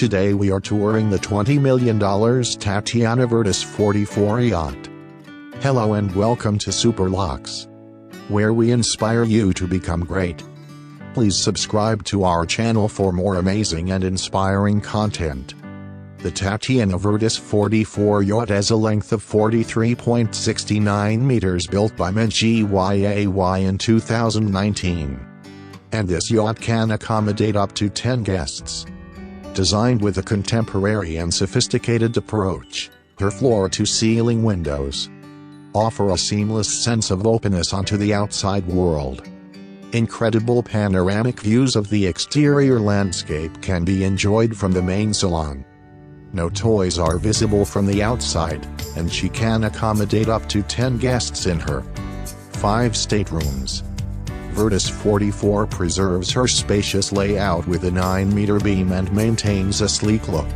Today we are touring the $20 million Tatiana VIRTUS 44 yacht. Hello and welcome to Superyacht, where we inspire you to become great. Please subscribe to our channel for more amazing and inspiring content. The Tatiana VIRTUS 44 yacht has a length of 43.69 meters, built by MENGI Yay in 2019. And this yacht can accommodate up to 10 guests. Designed with a contemporary and sophisticated approach, her floor-to-ceiling windows offer a seamless sense of openness onto the outside world. Incredible panoramic views of the exterior landscape can be enjoyed from the main salon. No toys are visible from the outside, and she can accommodate up to 10 guests in her 5 staterooms. VIRTUS 44 preserves her spacious layout with a 9-meter beam and maintains a sleek look.